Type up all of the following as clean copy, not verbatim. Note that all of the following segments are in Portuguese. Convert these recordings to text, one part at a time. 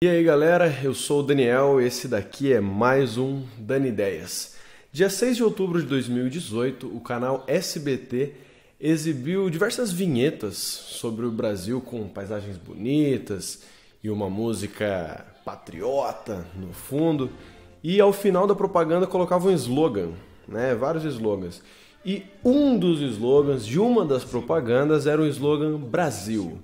E aí galera, eu sou o Daniel, esse daqui é mais um Dani Ideias. Dia 6 de outubro de 2018, o canal SBT exibiu diversas vinhetas sobre o Brasil com paisagens bonitas e uma música patriota no fundo. E ao final da propaganda colocava um slogan, vários slogans. E um dos slogans de uma das propagandas era o slogan Brasil,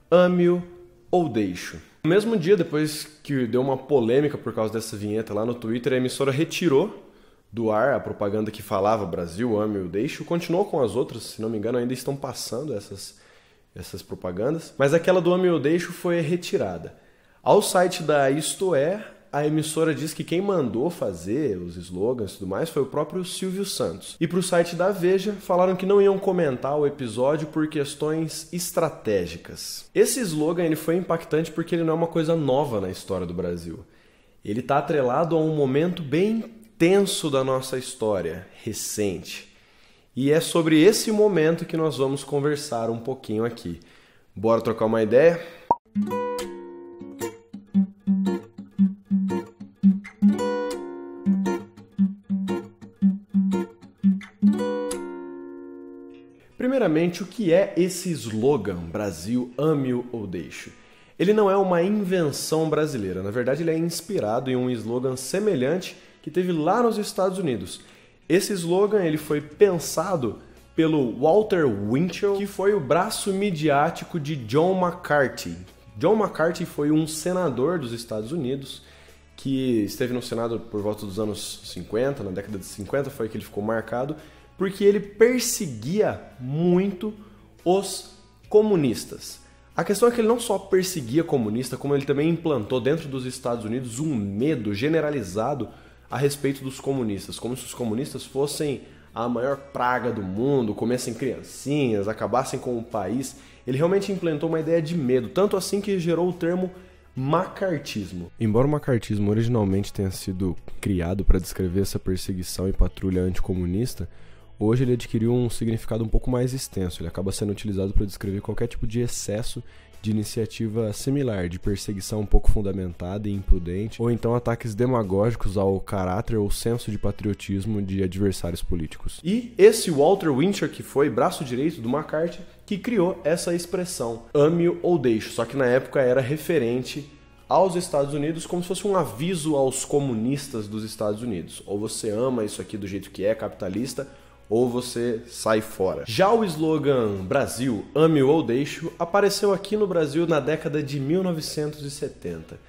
ame-o ou deixe-o. No mesmo dia, depois que deu uma polêmica por causa dessa vinheta lá no Twitter, a emissora retirou do ar a propaganda que falava Brasil, ame-o, deixe-o. Continuou com as outras, se não me engano, ainda estão passando essas propagandas. Mas aquela do ame-o, deixe-o foi retirada. Ao site da Isto É, a emissora diz que quem mandou fazer os slogans e tudo mais foi o próprio Silvio Santos. E para o site da Veja, falaram que não iam comentar o episódio por questões estratégicas. Esse slogan ele foi impactante porque ele não é uma coisa nova na história do Brasil. Ele está atrelado a um momento bem tenso da nossa história, recente. E é sobre esse momento que nós vamos conversar um pouquinho aqui. Bora trocar uma ideia? Primeiramente, o que é esse slogan Brasil, ame-o ou deixe-o? Ele não é uma invenção brasileira, na verdade ele é inspirado em um slogan semelhante que teve lá nos Estados Unidos. Esse slogan ele foi pensado pelo Walter Winchell, que foi o braço midiático de John McCarthy. John McCarthy foi um senador dos Estados Unidos que esteve no Senado por volta dos anos 50, na década de 50 foi que ele ficou marcado, porque ele perseguia muito os comunistas. A questão é que ele não só perseguia comunista, como ele também implantou dentro dos Estados Unidos um medo generalizado a respeito dos comunistas, como se os comunistas fossem a maior praga do mundo, comessem criancinhas, acabassem com o país. Ele realmente implantou uma ideia de medo, tanto assim que gerou o termo macartismo. Embora o macartismo originalmente tenha sido criado para descrever essa perseguição e patrulha anticomunista, hoje ele adquiriu um significado um pouco mais extenso. Ele acaba sendo utilizado para descrever qualquer tipo de excesso de iniciativa similar, de perseguição um pouco fundamentada e imprudente, ou então ataques demagógicos ao caráter ou senso de patriotismo de adversários políticos. E esse Walter Winchell, que foi braço direito do McCarthy, que criou essa expressão, ame-o ou deixe-o, só que na época era referente aos Estados Unidos como se fosse um aviso aos comunistas dos Estados Unidos. Ou você ama isso aqui do jeito que é, capitalista, ou você sai fora. Já o slogan Brasil, ame-o ou deixe-o, apareceu aqui no Brasil na década de 1970.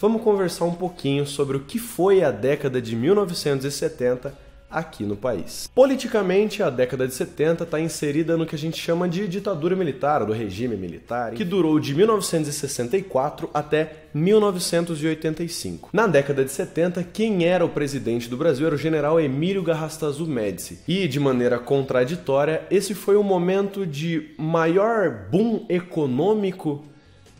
Vamos conversar um pouquinho sobre o que foi a década de 1970 aqui no país. Politicamente, a década de 70 está inserida no que a gente chama de ditadura militar, do regime militar, que durou de 1964 até 1985. Na década de 70, quem era o presidente do Brasil era o general Emílio Garrastazu Médici. E, de maneira contraditória, esse foi o momento de maior boom econômico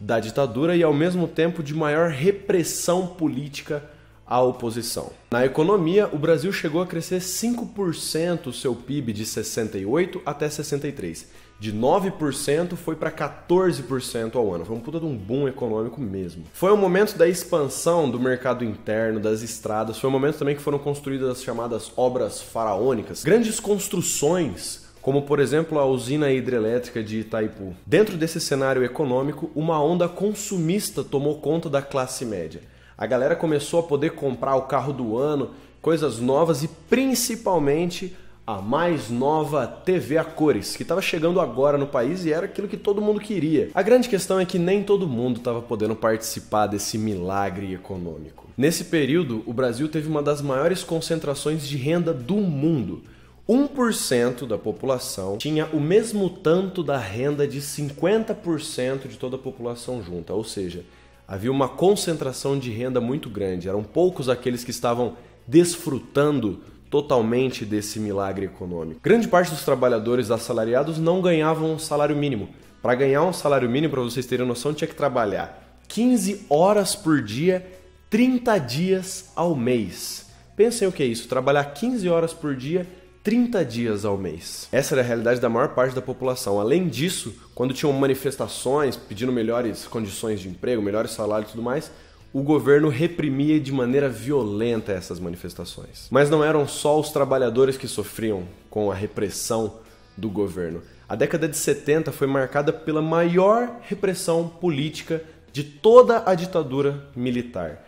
da ditadura e, ao mesmo tempo, de maior repressão política à oposição. Na economia, o Brasil chegou a crescer 5% o seu PIB de 68 até 63. De 9% foi para 14% ao ano. Foi um puta de um boom econômico mesmo. Foi o momento da expansão do mercado interno, das estradas. Foi o momento também que foram construídas as chamadas obras faraônicas. Grandes construções, como por exemplo a usina hidrelétrica de Itaipu. Dentro desse cenário econômico, uma onda consumista tomou conta da classe média. A galera começou a poder comprar o carro do ano, coisas novas e principalmente a mais nova TV a cores, que estava chegando agora no país e era aquilo que todo mundo queria. A grande questão é que nem todo mundo estava podendo participar desse milagre econômico. Nesse período, o Brasil teve uma das maiores concentrações de renda do mundo. 1% da população tinha o mesmo tanto da renda de 50% de toda a população junta, ou seja, havia uma concentração de renda muito grande. Eram poucos aqueles que estavam desfrutando totalmente desse milagre econômico. Grande parte dos trabalhadores assalariados não ganhavam um salário mínimo. Para ganhar um salário mínimo, para vocês terem noção, tinha que trabalhar 15 horas por dia, 30 dias ao mês. Pensem o que é isso, trabalhar 15 horas por dia, 30 dias ao mês. Essa era a realidade da maior parte da população. Além disso, quando tinham manifestações pedindo melhores condições de emprego, melhores salários e tudo mais, o governo reprimia de maneira violenta essas manifestações. Mas não eram só os trabalhadores que sofriam com a repressão do governo. A década de 70 foi marcada pela maior repressão política de toda a ditadura militar.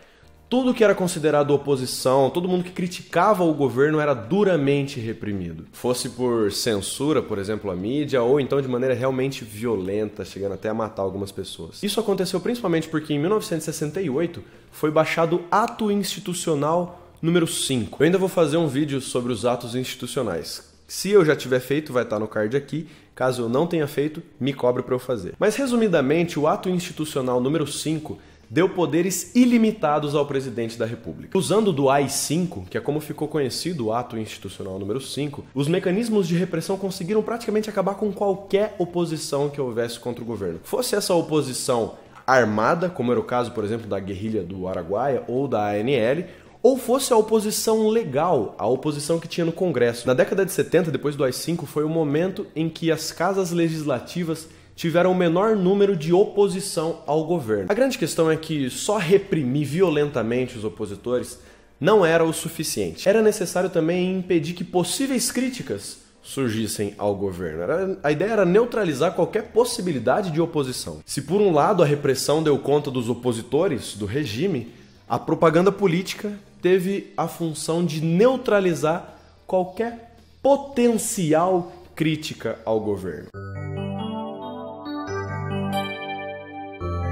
Tudo que era considerado oposição, todo mundo que criticava o governo era duramente reprimido. Fosse por censura, por exemplo, à mídia, ou então de maneira realmente violenta, chegando até a matar algumas pessoas. Isso aconteceu principalmente porque em 1968 foi baixado o Ato Institucional número 5. Eu ainda vou fazer um vídeo sobre os atos institucionais. Se eu já tiver feito, vai estar no card aqui. Caso eu não tenha feito, me cobre para eu fazer. Mas resumidamente, o Ato Institucional número 5 deu poderes ilimitados ao presidente da República. Usando do AI-5, que é como ficou conhecido o Ato Institucional número 5, os mecanismos de repressão conseguiram praticamente acabar com qualquer oposição que houvesse contra o governo. Fosse essa oposição armada, como era o caso, por exemplo, da guerrilha do Araguaia ou da ANL, ou fosse a oposição legal, a oposição que tinha no Congresso. Na década de 70, depois do AI-5, foi o momento em que as casas legislativas tiveram o menor número de oposição ao governo. A grande questão é que só reprimir violentamente os opositores não era o suficiente. Era necessário também impedir que possíveis críticas surgissem ao governo. A ideia era neutralizar qualquer possibilidade de oposição. Se por um lado a repressão deu conta dos opositores do regime, a propaganda política teve a função de neutralizar qualquer potencial crítica ao governo.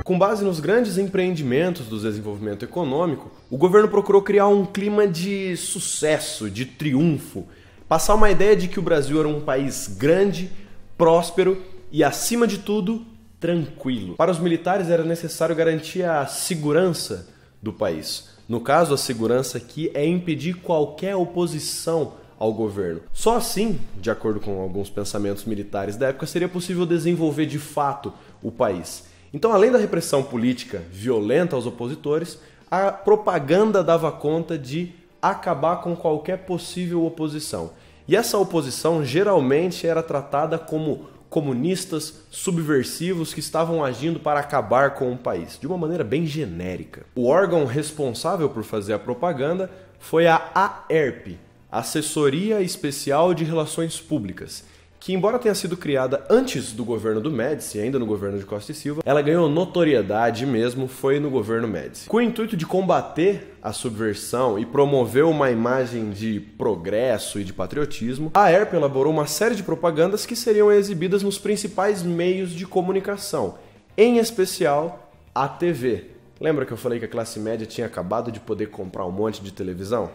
Com base nos grandes empreendimentos do desenvolvimento econômico, o governo procurou criar um clima de sucesso, de triunfo, passar uma ideia de que o Brasil era um país grande, próspero e, acima de tudo, tranquilo. Para os militares era necessário garantir a segurança do país. No caso, a segurança aqui é impedir qualquer oposição ao governo. Só assim, de acordo com alguns pensamentos militares da época, seria possível desenvolver de fato o país. Então, além da repressão política violenta aos opositores, a propaganda dava conta de acabar com qualquer possível oposição. E essa oposição geralmente era tratada como comunistas subversivos que estavam agindo para acabar com o país, de uma maneira bem genérica. O órgão responsável por fazer a propaganda foi a AERP, Assessoria Especial de Relações Públicas, que, embora tenha sido criada antes do governo do Médici, ainda no governo de Costa e Silva, ela ganhou notoriedade mesmo foi no governo Médici. Com o intuito de combater a subversão e promover uma imagem de progresso e de patriotismo, a AERP elaborou uma série de propagandas que seriam exibidas nos principais meios de comunicação, em especial a TV. Lembra que eu falei que a classe média tinha acabado de poder comprar um monte de televisão?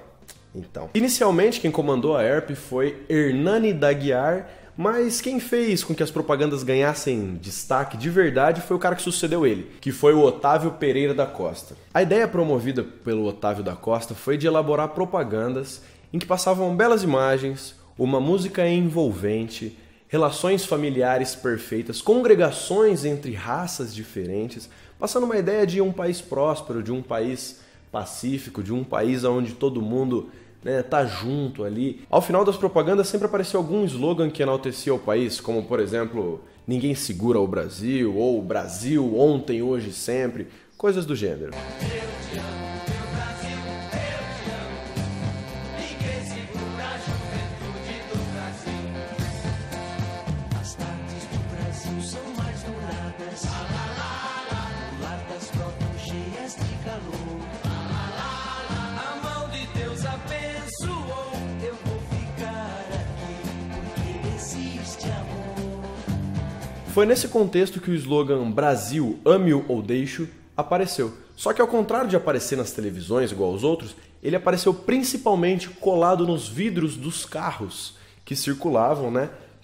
Então, inicialmente quem comandou a AERP foi Hernani d'Aguiar, mas quem fez com que as propagandas ganhassem destaque de verdade foi o cara que sucedeu ele, que foi o Otávio Pereira da Costa. A ideia promovida pelo Otávio da Costa foi de elaborar propagandas em que passavam belas imagens, uma música envolvente, relações familiares perfeitas, congregações entre raças diferentes, passando uma ideia de um país próspero, de um país pacífico, de um país onde todo mundo tá junto ali. Ao final das propagandas sempre aparecia algum slogan que enaltecia o país, como por exemplo, ninguém segura o Brasil, ou Brasil, ontem, hoje, sempre, coisas do gênero. Foi nesse contexto que o slogan Brasil, ame-o ou deixe-o apareceu. Só que ao contrário de aparecer nas televisões igual aos outros, ele apareceu principalmente colado nos vidros dos carros que circulavam,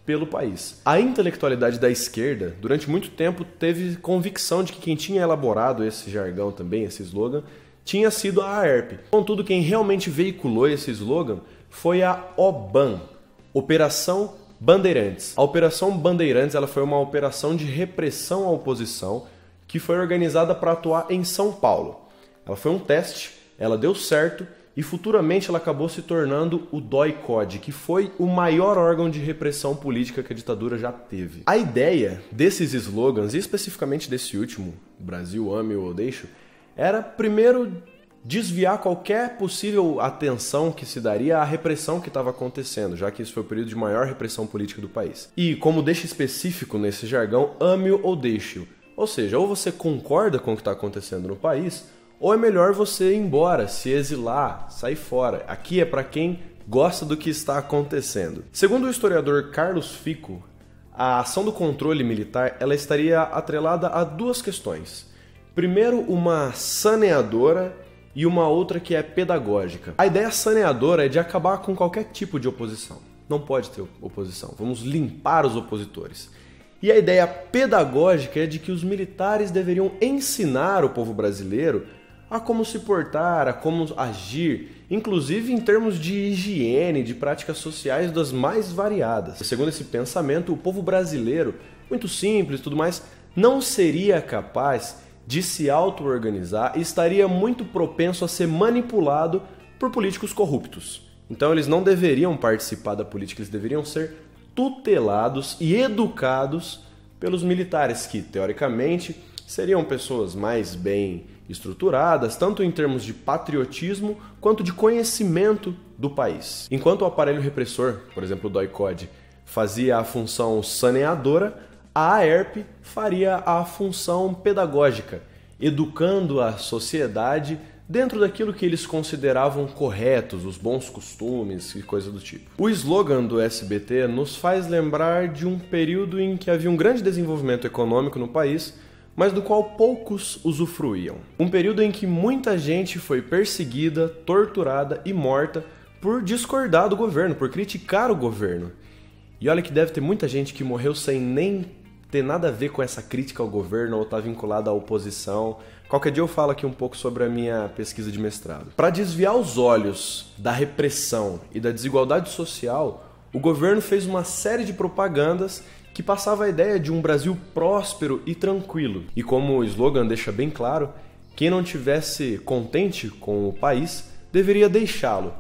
pelo país. A intelectualidade da esquerda, durante muito tempo, teve convicção de que quem tinha elaborado esse jargão também, esse slogan, tinha sido a AERP. Contudo, quem realmente veiculou esse slogan foi a OBAN, Operação Bandeirantes. A Operação Bandeirantes ela foi uma operação de repressão à oposição que foi organizada para atuar em São Paulo. Ela foi um teste, ela deu certo e futuramente ela acabou se tornando o DOI-CODE, que foi o maior órgão de repressão política que a ditadura já teve. A ideia desses slogans, e especificamente desse último, Brasil, ame ou deixe, era, primeiro, desviar qualquer possível atenção que se daria à repressão que estava acontecendo, já que esse foi o período de maior repressão política do país. E, como deixa específico nesse jargão, ame-o ou deixe-o. Ou seja, ou você concorda com o que está acontecendo no país, ou é melhor você ir embora, se exilar, sair fora. Aqui é para quem gosta do que está acontecendo. Segundo o historiador Carlos Fico, a ação do controle militar ela estaria atrelada a duas questões. Primeiro, uma saneadora e uma outra que é pedagógica. A ideia saneadora é de acabar com qualquer tipo de oposição. Não pode ter oposição. Vamos limpar os opositores. E a ideia pedagógica é de que os militares deveriam ensinar o povo brasileiro a como se portar, a como agir, inclusive em termos de higiene, de práticas sociais das mais variadas. Segundo esse pensamento, o povo brasileiro, muito simples e tudo mais, não seria capaz de se auto-organizar e estaria muito propenso a ser manipulado por políticos corruptos. Então eles não deveriam participar da política, eles deveriam ser tutelados e educados pelos militares, que teoricamente seriam pessoas mais bem estruturadas, tanto em termos de patriotismo quanto de conhecimento do país. Enquanto o aparelho repressor, por exemplo o DOI-CODE, fazia a função saneadora, a AERP faria a função pedagógica, educando a sociedade dentro daquilo que eles consideravam corretos, os bons costumes e coisa do tipo. O slogan do SBT nos faz lembrar de um período em que havia um grande desenvolvimento econômico no país, mas do qual poucos usufruíam. Um período em que muita gente foi perseguida, torturada e morta por discordar do governo, por criticar o governo. E olha que deve ter muita gente que morreu sem nem ter nada a ver com essa crítica ao governo ou estar vinculada à oposição. Qualquer dia eu falo aqui um pouco sobre a minha pesquisa de mestrado. Para desviar os olhos da repressão e da desigualdade social, o governo fez uma série de propagandas que passava a ideia de um Brasil próspero e tranquilo. E como o slogan deixa bem claro, quem não tivesse contente com o país deveria deixá-lo.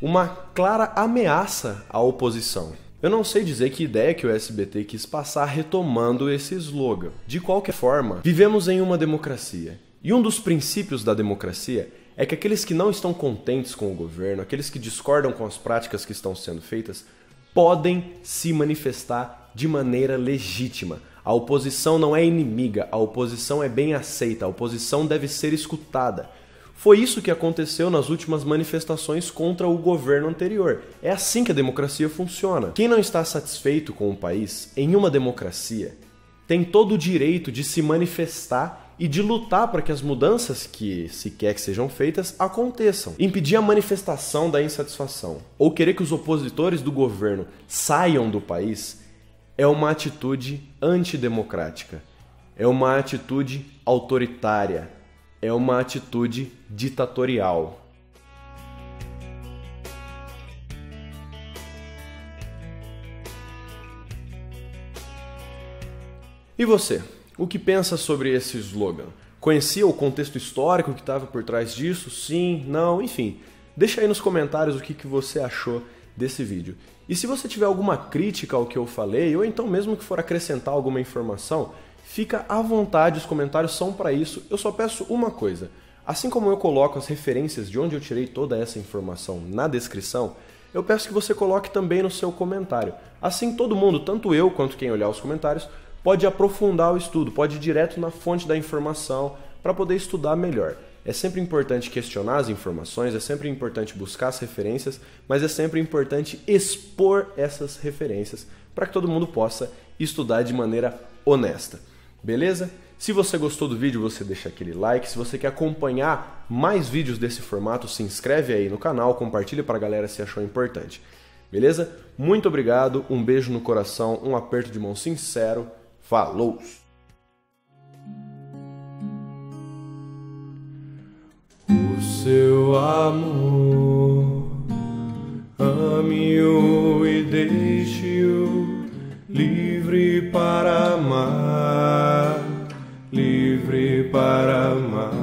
Uma clara ameaça à oposição. Eu não sei dizer que ideia que o SBT quis passar retomando esse slogan. De qualquer forma, vivemos em uma democracia. E um dos princípios da democracia é que aqueles que não estão contentes com o governo, aqueles que discordam com as práticas que estão sendo feitas, podem se manifestar de maneira legítima. A oposição não é inimiga, a oposição é bem aceita, a oposição deve ser escutada. Foi isso que aconteceu nas últimas manifestações contra o governo anterior. É assim que a democracia funciona. Quem não está satisfeito com o país, em uma democracia, tem todo o direito de se manifestar e de lutar para que as mudanças que se quer que sejam feitas aconteçam. Impedir a manifestação da insatisfação ou querer que os opositores do governo saiam do país é uma atitude antidemocrática, é uma atitude autoritária, é uma atitude ditatorial. E você? O que pensa sobre esse slogan? Conhecia o contexto histórico que estava por trás disso? Sim? Não? Enfim, deixa aí nos comentários o que você achou desse vídeo. E se você tiver alguma crítica ao que eu falei, ou então mesmo que for acrescentar alguma informação, fica à vontade, os comentários são para isso. Eu só peço uma coisa. Assim como eu coloco as referências de onde eu tirei toda essa informação na descrição, eu peço que você coloque também no seu comentário. Assim todo mundo, tanto eu quanto quem olhar os comentários, pode aprofundar o estudo, pode ir direto na fonte da informação para poder estudar melhor. É sempre importante questionar as informações, é sempre importante buscar as referências, mas é sempre importante expor essas referências para que todo mundo possa estudar de maneira honesta. Beleza? Se você gostou do vídeo, você deixa aquele like. Se você quer acompanhar mais vídeos desse formato, se inscreve aí no canal, compartilha para a galera se achou importante. Beleza? Muito obrigado, um beijo no coração, um aperto de mão sincero. Falou! O seu amor, ame-o e deixe-o livre para amar, livre para amar.